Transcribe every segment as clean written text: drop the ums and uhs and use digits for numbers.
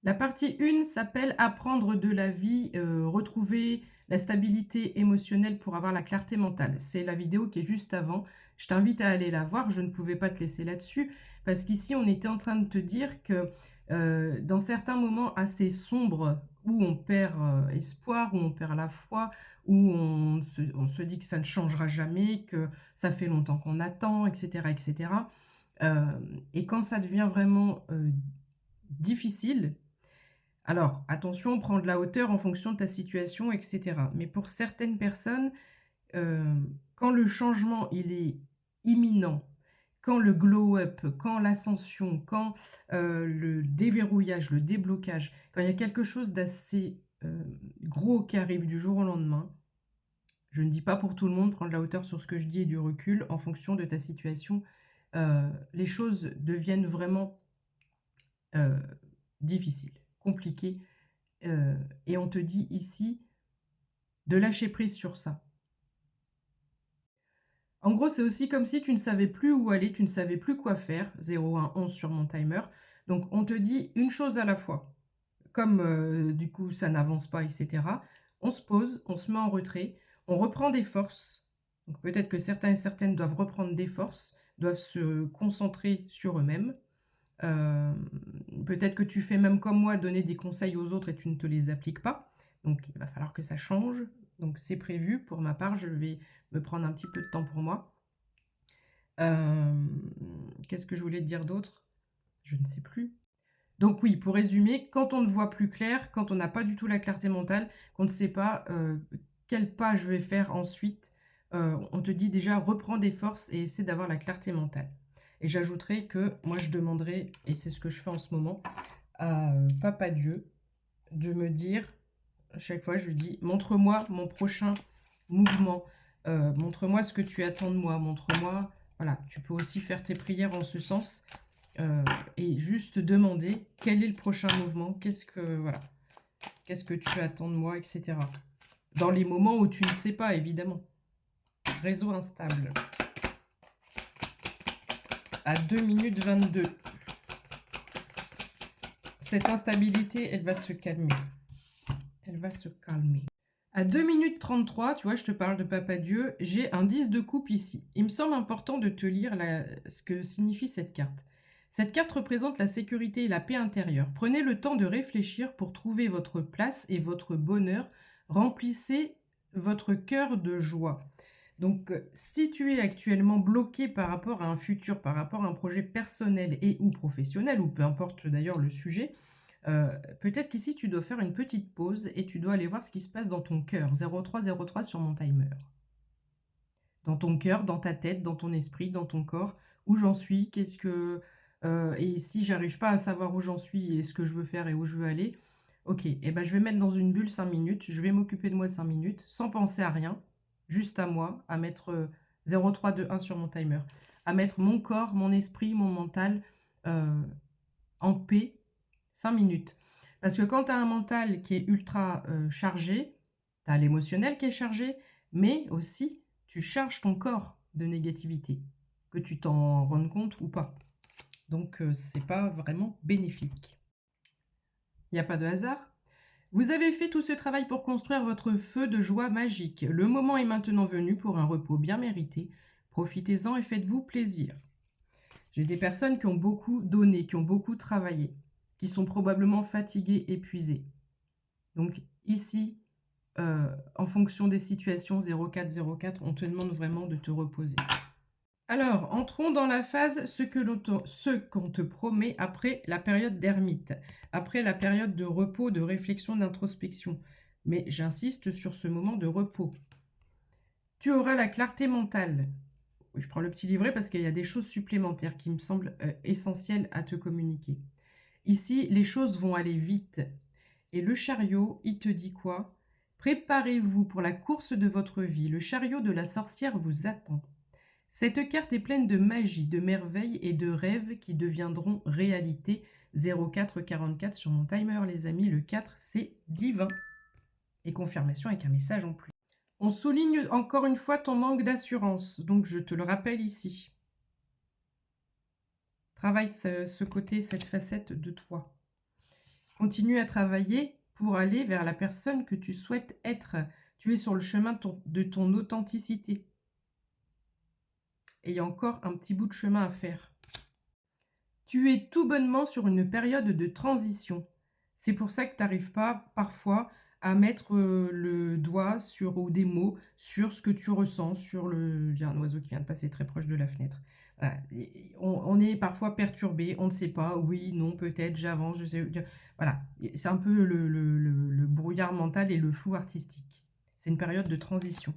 La partie 1 s'appelle «Apprendre de la vie, retrouver la stabilité émotionnelle pour avoir la clarté mentale». C'est la vidéo qui est juste avant. Je t'invite à aller la voir, je ne pouvais pas te laisser là-dessus parce qu'ici on était en train de te dire que, dans certains moments assez sombres où on perd, espoir, où on perd la foi, où on se dit que ça ne changera jamais, que ça fait longtemps qu'on attend et cetera, et quand ça devient vraiment, difficile, alors, attention, prends de la hauteur en fonction de ta situation et cetera. Mais pour certaines personnes, quand le changement, il est imminent, quand le glow up, quand l'ascension, quand, le déverrouillage, le déblocage, quand il y a quelque chose d'assez, gros qui arrive du jour au lendemain, je ne dis pas pour tout le monde, prends de la hauteur sur ce que je dis et du recul en fonction de ta situation, les choses deviennent vraiment, heu, difficiles, compliquées. Et on te dit ici de lâcher prise sur ça. En gros, c'est aussi comme si tu ne savais plus où aller, tu ne savais plus quoi faire, 0, 1, 11 sur mon timer. Donc on te dit une chose à la fois. Comme, du coup, ça n'avance pas et cetera, on se pose, on se met en retrait, on reprend des forces. Donc peut-être que certains et certaines doivent reprendre des forces, doivent se concentrer sur eux-mêmes. Hem, Peut-être que tu fais même comme moi, donner des conseils aux autres et tu ne te les appliques pas. Donc il va falloir que ça change. Donc c'est prévu. Pour ma part, je vais me prendre un petit peu de temps pour moi. Qu'est-ce que je voulais te dire d'autre? Je ne sais plus. Donc oui, pour résumer, quand on ne voit plus clair, quand on n'a pas du tout la clarté mentale, qu'on ne sait pas, quel pas je vais faire ensuite, on te dit déjà: «Reprends des forces et essaie d'avoir la clarté mentale». Et j'ajouterai que moi je demanderai, et c'est ce que je fais en ce moment, à, Papa Dieu de me dire, à chaque fois je lui dis: «Montre-moi mon prochain mouvement, montre-moi ce que tu attends de moi, montre-moi». Voilà, tu peux aussi faire tes prières en ce sens. Heu et juste demander quel est le prochain mouvement, qu'est-ce que voilà, qu'est-ce que tu attends de moi et cetera. Dans les moments où tu ne sais pas évidemment. Réseau instable, à 2 minutes 22. Cette instabilité, elle va se calmer. Elle va se calmer. À 2 minutes 33, tu vois, je te parle de Papa Dieu, j'ai un 10 de coupe ici. Il me semble important de te lire ce que signifie cette carte. Cette carte représente la sécurité et la paix intérieure. Prenez le temps de réfléchir pour trouver votre place et votre bonheur. Remplissez votre cœur de joie. Donc, si tu es actuellement bloqué par rapport à un futur, par rapport à un projet personnel et ou professionnel, ou peu importe d'ailleurs le sujet, peut-être qu'ici tu dois faire une petite pause et tu dois aller voir ce qui se passe dans ton cœur. 0303 sur mon timer. Dans ton cœur, dans ta tête, dans ton esprit, dans ton corps. Où j'en suis? Qu'est-ce que et si j'arrive pas à savoir où j'en suis et ce que je veux faire et où je veux aller, OK, et ben, je vais mettre dans une bulle 5 minutes, je vais m'occuper de moi 5 minutes, sans penser à rien, juste à moi, à mettre, 03 2 1 sur mon timer, à mettre mon corps, mon esprit, mon mental, heu, en paix 5 minutes. Parce que quand tu as un mental qui est ultra, chargé, tu as l'émotionnel qui est chargé, mais aussi tu charges ton corps de négativité, que tu t'en rendes compte ou pas. Donc c'est pas vraiment bénéfique. Il y a pas de hasard. Vous avez fait tout ce travail pour construire votre feu de joie magique. Le moment est maintenant venu pour un repos bien mérité. Profitez-en et faites-vous plaisir. J'ai des personnes qui ont beaucoup donné, qui ont beaucoup travaillé, qui sont probablement fatiguées, épuisées. Donc ici, en fonction des situations 0404, on te demande vraiment de te reposer. Alors, entrons dans la phase ce qu'on te promet après la période d'ermite, après la période de repos, de réflexion, d'introspection. Mais j'insiste sur ce moment de repos. Tu auras la clarté mentale. Je prends le petit livret parce qu'il y a des choses supplémentaires qui me semblent essentielles à te communiquer. Ici, les choses vont aller vite. Et le chariot, il te dit quoi? Préparez-vous pour la course de votre vie. Le chariot de la sorcière vous attend. Cette carte est pleine de magie, de merveilles et de rêves qui deviendront réalité. 0444 sur mon timer, les amis. Le 4, c'est divin. Et confirmation avec un message en plus. On souligne encore une fois ton manque d'assurance, donc je te le rappelle ici. Travaille ce côté, cette facette de toi. Continue à travailler pour aller vers la personne que tu souhaites être. Tu es sur le chemin de ton authenticité. Et il y a encore un petit bout de chemin à faire. Tu es tout bonnement sur une période de transition. C'est pour ça que tu n'arrives pas parfois à mettre le doigt sur, ou des mots sur ce que tu ressens, sur le... Il y a un oiseau qui vient de passer très proche de la fenêtre. Voilà. On est parfois perturbé, on ne sait pas, oui, non, peut-être, j'avance, je sais... Voilà, c'est un peu le brouillard mental et le flou artistique. C'est une période de transition.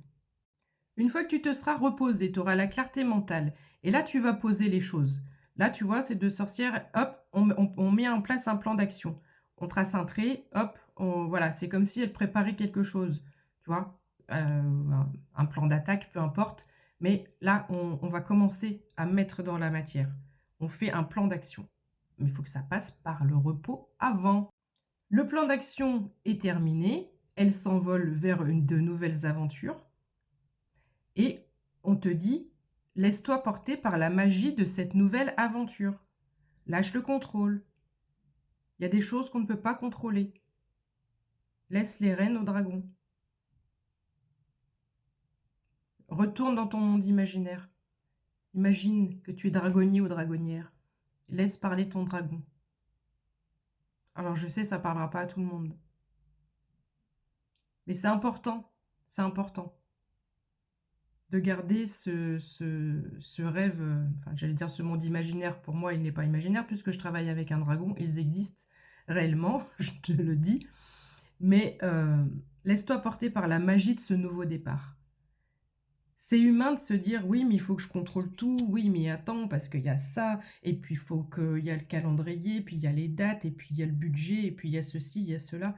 Une fois que tu te seras reposé, tu auras la clarté mentale. Et là, tu vas poser les choses. Là, tu vois, ces deux sorcières, hop, on met en place un plan d'action. On trace un trait, hop, voilà, c'est comme si elles préparaient quelque chose. Tu vois, un plan d'attaque, peu importe. Mais là, on va commencer à mettre dans la matière. On fait un plan d'action. Mais il faut que ça passe par le repos avant. Le plan d'action est terminé. Elles s'envolent vers de nouvelles aventures. Et on te dit, laisse-toi porter par la magie de cette nouvelle aventure. Lâche le contrôle. Il y a des choses qu'on ne peut pas contrôler. Laisse les rênes au dragon. Retourne dans ton monde imaginaire. Imagine que tu es dragonnier ou dragonnière. Laisse parler ton dragon. Alors je sais, ça ne parlera pas à tout le monde. Mais c'est important, de garder ce rêve, enfin j'allais dire ce monde imaginaire. Pour moi, il n'est pas imaginaire puisque je travaille avec un dragon. Ils existent réellement, je te le dis. Mais laisse-toi porter par la magie de ce nouveau départ. C'est humain de se dire, oui, mais il faut que je contrôle tout, oui, mais attends, parce qu'il y a ça, et puis il faut qu'il y a le calendrier, puis il y a les dates, et puis il y a le budget, et puis il y a ceci, il y a cela.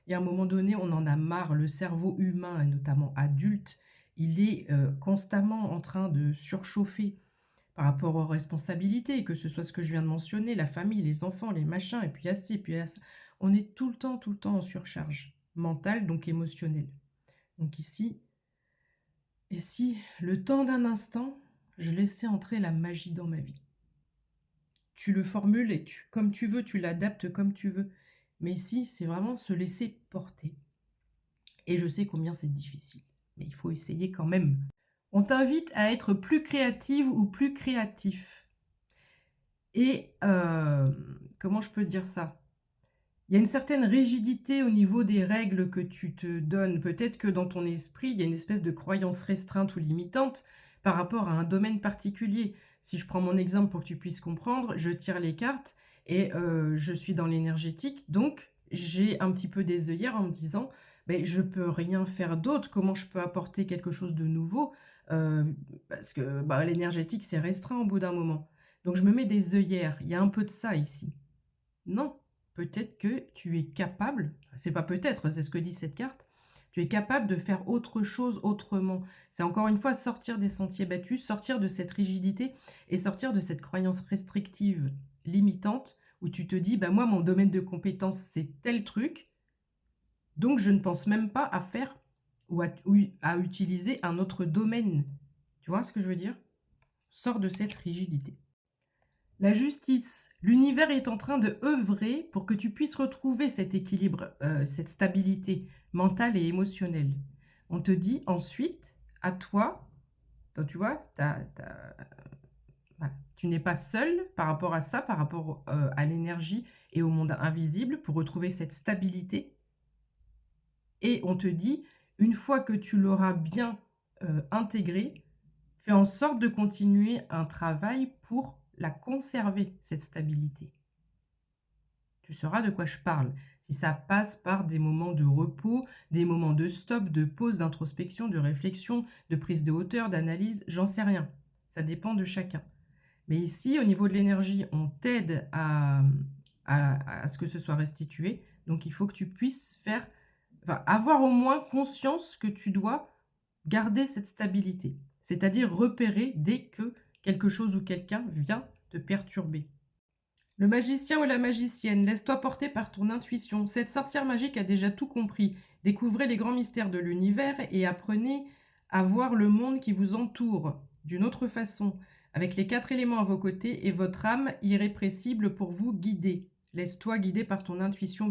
Et à un moment donné, on en a marre. Le cerveau humain, et notamment adulte, il est constamment en train de surchauffer par rapport aux responsabilités, que ce soit ce que je viens de mentionner, la famille, les enfants, les machins, et puis il y a ci, et puis il y a ça. On est tout le temps en surcharge mentale, donc émotionnelle. Donc ici, et si, le temps d'un instant, je laissais entrer la magie dans ma vie? Tu le formules et comme tu veux, tu l'adaptes comme tu veux. Mais ici, c'est vraiment se laisser porter. Et je sais combien c'est difficile, mais il faut essayer quand même. On t'invite à être plus créative ou plus créatif. Et comment je peux dire ça? Il y a une certaine rigidité au niveau des règles que tu te donnes. Peut-être que dans ton esprit, il y a une espèce de croyance restreinte ou limitante par rapport à un domaine particulier. Si je prends mon exemple pour que tu puisses comprendre, je tire les cartes et je suis dans l'énergétique. Donc, j'ai un petit peu des œillères en me disant, mais je peux rien faire d'autre. Comment je peux apporter quelque chose de nouveau? Parce que l'énergétique, c'est restreint au bout d'un moment. Donc, je me mets des œillères. Il y a un peu de ça ici. Non. Peut-être que tu es capable, c'est pas peut-être, c'est ce que dit cette carte, tu es capable de faire autre chose autrement. C'est encore une fois sortir des sentiers battus, sortir de cette rigidité et sortir de cette croyance restrictive, limitante, où tu te dis, bah moi, mon domaine de compétence, c'est tel truc, donc je ne pense même pas à faire ou à utiliser un autre domaine. Tu vois ce que je veux dire? Sors de cette rigidité. La justice. L'univers est en train de œuvrer pour que tu puisses retrouver cet équilibre, cette stabilité mentale et émotionnelle. On te dit ensuite, à toi, donc tu vois, voilà, tu n'es pas seul par rapport à ça, par rapport à l'énergie et au monde invisible pour retrouver cette stabilité. Et on te dit, une fois que tu l'auras bien intégré, fais en sorte de continuer un travail pour la conserver, cette stabilité. Tu sauras de quoi je parle. Si ça passe par des moments de repos, des moments de stop, de pause, d'introspection, de réflexion, de prise de hauteur, d'analyse, j'en sais rien. Ça dépend de chacun. Mais ici, au niveau de l'énergie, on t'aide à ce que ce soit restitué. Donc, il faut que tu puisses avoir au moins conscience que tu dois garder cette stabilité. C'est-à-dire repérer dès que quelque chose ou quelqu'un vient te perturber. Le magicien ou la magicienne, laisse-toi porter par ton intuition. Cette sorcière magique a déjà tout compris. Découvrez les grands mystères de l'univers et apprenez à voir le monde qui vous entoure d'une autre façon, avec les 4 éléments à vos côtés et votre âme irrépressible pour vous guider. Laisse-toi guider par ton intuition.